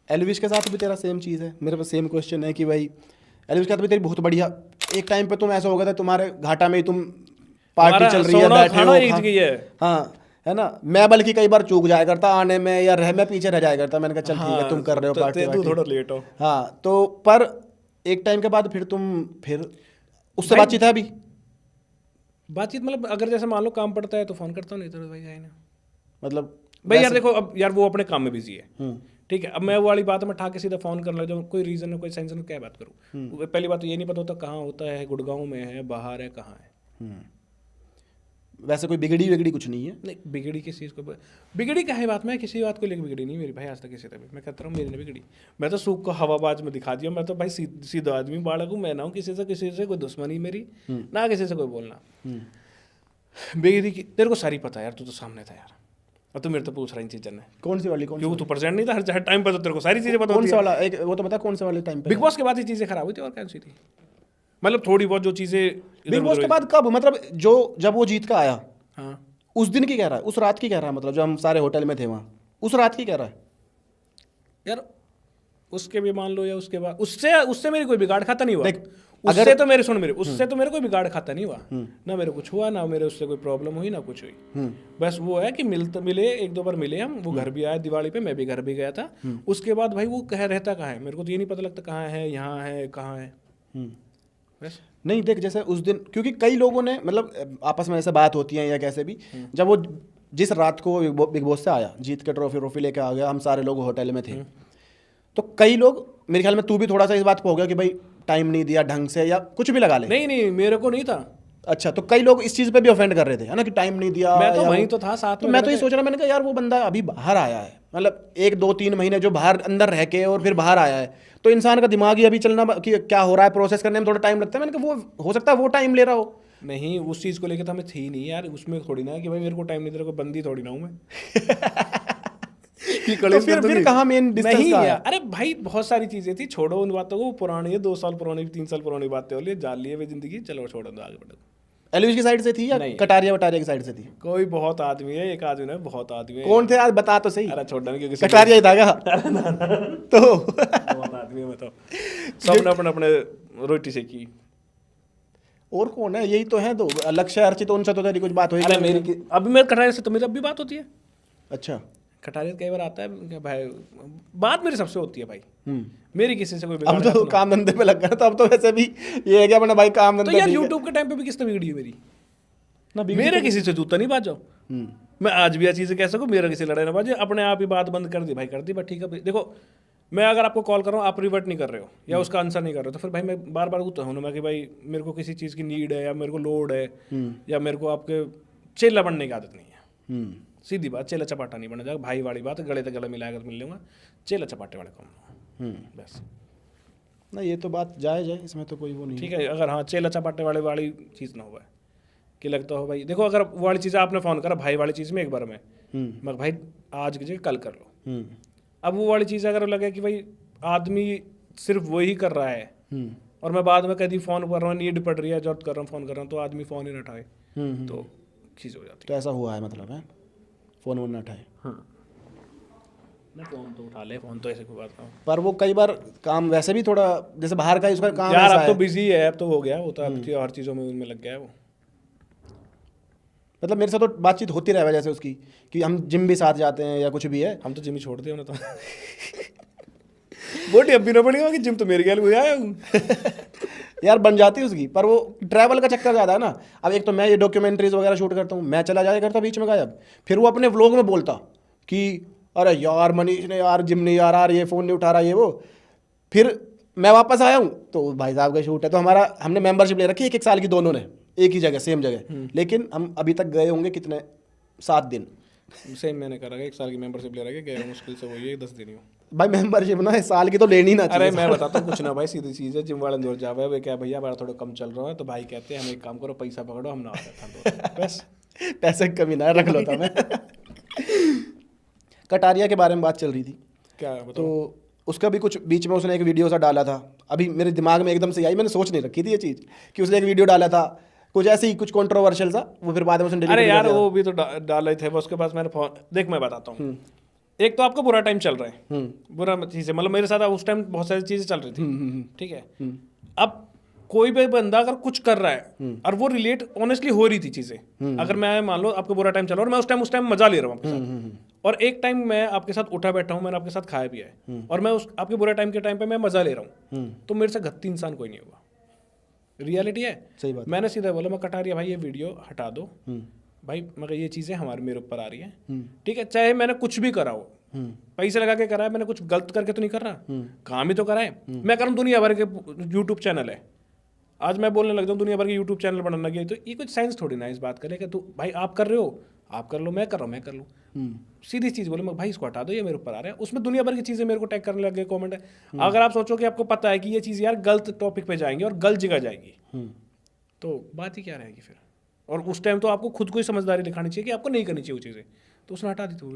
एलविश के साथ भी तेरा सेम चीज़ है, मेरे पास सेम क्वेश्चन है कि भाई एलविश के साथ भी तेरी बहुत बढ़िया, एक टाइम पे तुम ऐसा हो गया था तुम्हारे घाटा में ही तुम पार्टी चल रही है, बैठे हो, हाँ है ना। मैं बल्कि कई बार चूक जाया करता आने में, या मैं पीछे रह जाया करता, मैंने कहा चल ठीक है तुम कर रहे हो पार्टी वार्टी, थोड़ा लेट हो। हाँ तो पर एक टाइम के बाद फिर उससे बातचीत है अभी? बातचीत मतलब अगर जैसे मान लो काम पड़ता है तो फोन करता हूँ, नहीं तो भाई है ना। मतलब भाई यार देखो, अब यार वो अपने काम में बिजी है, ठीक है। अब मैं वो वाली बात है, मैं ठा के सीधा फोन करने लग जाऊँ, कोई रीजन है कोई सेंस है, क्या बात करूँ। पहली बात तो ये नहीं पता होता कहाँ होता है, गुड़गांव में है, बाहर है, कहाँ है। वैसे कोई बिगड़ी कुछ नहीं है? नहीं बिगड़ी किस चीज़ को, बिगड़ी क्या है बात, मैं किसी बात को लेकर बिगड़ी नहीं मेरी भाई आज तक किसी तरह। मैं कहता हूँ मेरी नहीं बिगड़ी, मैं तो सूख को हवाबाज में दिखा दिया। मैं तो भाई सीधा आदमी बालक हूँ, मैं ना हूँ किसी से कोई दुश्मनी मेरी, ना किसी से कोई बोलना। बिगड़ी की तेरे को सारी पता है यार, तू तो सामने था यार, और तू मेरे तो पूछ रहा इन चीज़ें। कौन सी वाली? क्योंकि तू प्रेजेंट नहीं था हर टाइम पर, तो तेरे को सारी चीज़ें पता कौन सा वाला एक वो तो बता, कौन सा वाले टाइम पे? बिग बॉस के बाद ही चीज़ें खराब हुई थी, और कौन सी थी? मतलब थोड़ी बहुत जो चीज़ें बिग बॉस के बाद कब, मतलब जो जब वो जीत का आया, हाँ उस दिन की कह रहा है, उस रात की कह रहा है, मतलब जो हम सारे होटल में थे वहाँ, उस रात की कह रहा है यार। उसके भी मान लो, या उसके बाद उससे उससे मेरी कोई बिगाड़ खाता नहीं हुआ। देख, उससे तो मेरे सुन मेरे उससे तो मेरे कोई बिगाड़ खाता नहीं हुआ, ना मेरे कुछ हुआ, ना मेरे उससे कोई प्रॉब्लम हुई, ना कुछ हुई। बस वो है कि मिले एक दो बार मिले हम, वो घर भी आया दिवाली पे, मैं भी घर भी गया था। उसके बाद भाई वो कह रहता कहाँ है, मेरे को तो ये नहीं पता लगता कहाँ है, यहाँ है, कहाँ है। बस नहीं देख, जैसे उस दिन क्योंकि कई लोगों ने मतलब आपस में ऐसे बात होती है या कैसे भी, जब वो जिस रात को बिग बॉस से आया, जीत के ट्रॉफी लेके आ गया, हम सारे लोग होटल में थे, तो कई लोग, मेरे ख्याल में तू भी थोड़ा सा इस बात पे हो गया कि भाई टाइम नहीं दिया ढंग से, या कुछ भी लगा ले। नहीं मेरे को नहीं था। अच्छा, तो कई लोग इस चीज़ पे भी ऑफेंड कर रहे थे, है ना, कि टाइम नहीं दिया। मैं तो वहीं तो था साथ तो में। मैं तो ये सोच रहा, मैंने कहा यार वो बंदा अभी बाहर आया है, मतलब 1 2 3 महीने जो बाहर अंदर रह के और फिर बाहर आया है, तो इंसान का दिमाग ही अभी चलना कि क्या हो रहा है प्रोसेस करने में थोड़ा टाइम लगता है। मैंने कहा वो हो सकता है वो टाइम ले रहा हो। नहीं उस चीज़ को लेकर तो हमें थी नहीं यार, उसमें थोड़ी ना कि भाई मेरे को टाइम नहीं दे रहा, कोई बंदी थोड़ी ना हूँ मैं। तो फिर कहाँ मेन डिस्टेंस नहीं कहाँ है? यार, अरे भाई बहुत सारी चीजें थी, छोड़ो उन बातों को, पुरानी है, 2 साल पुरानी 3 साल पुरानी बातें हो ली, जान लिए वे जिंदगी, चलो छोड़ो दो, आगे बढ़ो। एलविश की साइड से थी या नहीं। कटारिया की साइड से थी? कोई बहुत आदमी है, एक आदमी नहीं बहुत आदमी है। कौन थे आज बता तो सही। अरे छोड़ना नहीं, क्योंकि कटारिया ही था क्या? तो बहुत आदमी है, बताओ सबने अपने अपने रोटी सेकी। और कौन है? यही तो है दो, लक्ष्य अर्चित, उनसे तो तेरी कुछ बात हुई? अरे मेरी अभी मेरे कटारिया से तो मेरी अब भी बात होती है। अच्छा, कटारिया कई बार आता है कि भाई, बात मेरी सबसे होती है भाई, मेरी किसी से कोई अब बिगाड़ तो काम धंधे पे लग गया, तो अब तो वैसे भी ये है कि अपना भाई काम तो धंधा यार ठीक है। यूट्यूब के टाइम पे भी किसने बिगड़ी है मेरी? ना बिगड़ी मेरे तो- किसी से जूता नहीं बाजो, मैं आज भी ये चीज़ें कह सकूँ, मेरा किसी लड़ाई ना बाजे, अपने आप ही बात बंद कर दी भाई, कर दी, बस ठीक है। देखो मैं अगर आपको कॉल कर रहा हूँ, आप रिवर्ट नहीं कर रहे हो या उसका आंसर नहीं कर रहे हो, तो फिर भाई मैं बार बार उतर हूँ ना कि भाई मेरे को किसी चीज़ की नीड है, या मेरे को लोड है, या मेरे को आपके चेला बनने की आदत नहीं है। सीधी बात, चेला चपाटा नहीं बना जाएगा, भाई वाली बात, गले से गला मिलाकर मिल लूँगा, चेला चपाटे वाले काम बस। ना ये तो बात जायज़ है, इसमें तो कोई वो नहीं। ठीक है, अगर हाँ चेला चपाटे वाली चीज़ ना हुआ है कि लगता हो भाई, देखो अगर वो वाली चीज़ आपने फ़ोन करा भाई वाली चीज़ में एक बार में, मैं भाई आज की जगह कल कर लो। अब वो वाली चीज़ अगर लगे कि भाई आदमी सिर्फ वही कर रहा है, और मैं बाद में कभी फ़ोन कर रहा हूँ, नीड पड़ रही है, जरूरत कर रहा हूँ, फ़ोन कर रहा हूँ, तो आदमी फ़ोन ही ना उठाए, तो चीज़ हो जाती तो ऐसा हुआ है मतलब है, फ़ोन वोन ना उठाए। है। ना फ़ोन तो उठा ले, फ़ोन तो ऐसे कोई बात ना हो। पर वो कई बार काम वैसे भी थोड़ा जैसे बाहर का उसका काम यार ऐसा अब तो है, बिजी है, अब तो हो गया, वो तो अब हर चीज़ों में उनमें लग गया है वो। मतलब मेरे साथ तो बातचीत होती रहे जैसे उसकी, कि हम जिम भी साथ जाते हैं या कुछ भी है। हम तो जिम ही छोड़ दिया उन्हें तो। बोटी अब भी ना पड़ी कि जिम तो मेरे ख्याल में आया हूँ। यार बन जाती है उसकी, पर वो ट्रैवल का चक्कर ज़्यादा है ना। अब एक तो मैं ये डॉक्यूमेंट्रीज वगैरह शूट करता हूँ, मैं चला जाया करता बीच में गायब, फिर वो अपने व्लॉग में बोलता कि अरे यार मनीष ने यार जिम नहीं आ रहा, ये फ़ोन नहीं उठा रहा, ये वो। फिर मैं वापस आया हूँ तो भाई साहब का शूट है, तो हमने मेंबरशिप ले रखी है 1 साल की, दोनों ने एक ही जगह सेम जगह, लेकिन हम अभी तक गए होंगे कितने 7 दिन। सेम मैंने करा 1 साल की मेंबरशिप ले रखा गया मुश्किल से वही है 10 दिन ही हो। भाई मेंबरशिप ना 1 साल की तो लेनी ना अरे चाहिए। मैं बताता हूँ कुछ ना भाई, सीधी चीज़ है, जिम वाले दूर जावे वे क्या भैया हमारा थोड़ा कम चल रहा है, तो भाई कहते हैं हम एक काम करो पैसा पकड़ो, हम ना आते हैं बस। पैसे की कमी ना रख लो था मैं। कटारिया के बारे में बात चल रही थी, क्या बताओ? तो उसका भी कुछ बीच में उसने एक वीडियो सा डाला था, अभी मेरे दिमाग में एकदम से आई, मैंने सोच नहीं रखी थी ये चीज़ कि उसने एक वीडियो डाला था कुछ ऐसे ही कुछ कंट्रोवर्शियल सा, वो फिर बाद में उसने डिलीट अरे कर यार दिया। वो भी तो डाले थे, उसके पास मैंने फोन देख, मैं बताता हूँ एक तो आपका बुरा टाइम चल रहा है, बुरा चीज़ है, मतलब मेरे साथ उस टाइम बहुत सारी चीज़ें चल रही थी, ठीक है। अब कोई भी बंदा अगर कुछ कर रहा है और वो रिलेट ऑनेस्टली हो रही थी चीज़ें, अगर मैं मान लो आपका बुरा टाइम चल रहा है और मैं उस टाइम मजा ले रहा हूँ आपके साथ, और एक टाइम मैं आपके साथ उठा बैठा हूँ, मैंने आपके साथ खाया पिया है, और मैं उस आपके बुरे टाइम के टाइम पे मैं मजा ले रहा हूँ, तो मेरे से घत्ती इंसान कोई नहीं होगा। रियलिटी है, सही बात। मैंने सीधा बोला, मैं कटारिया भाई ये वीडियो हटा दो भाई, मगर ये चीज़ें हमारे मेरे ऊपर आ रही हैं, ठीक है, चाहे मैंने कुछ भी करा हो, पैसे लगा के करा है, मैंने कुछ गलत करके तो नहीं कर रहा, काम ही तो करा है। मैं कर रहा हूँ, दुनिया भर के यूट्यूब चैनल है, आज मैं बोलने लग जाऊँ दुनिया भर के यूट्यूब चैनल बनाने लगी, तो ये कुछ साइंस थोड़ी ना है इस बात का, कि तू भाई आप कर रहे हो आप कर लो, मैं कर रहा हूँ मैं कर लूँ, सीधी चीज़ बोले, मैं भाई इसको हटा दो, ये मेरे ऊपर आ रहा है, उसमें दुनिया भर की चीज़ें मेरे को टैग करने लग गए कॉमेंट है। अगर आप सोचो कि आपको पता है कि ये चीज़ यार गलत टॉपिक पे जाएंगे और गलत जगह जाएगी, तो बात ही क्या रहेगी फिर। और उस टाइम तो आपको खुद को ही समझदारी दिखानी चाहिए कि आपको नहीं करनी चाहिए वो चीज़ें, तो उसने हटा दी। तो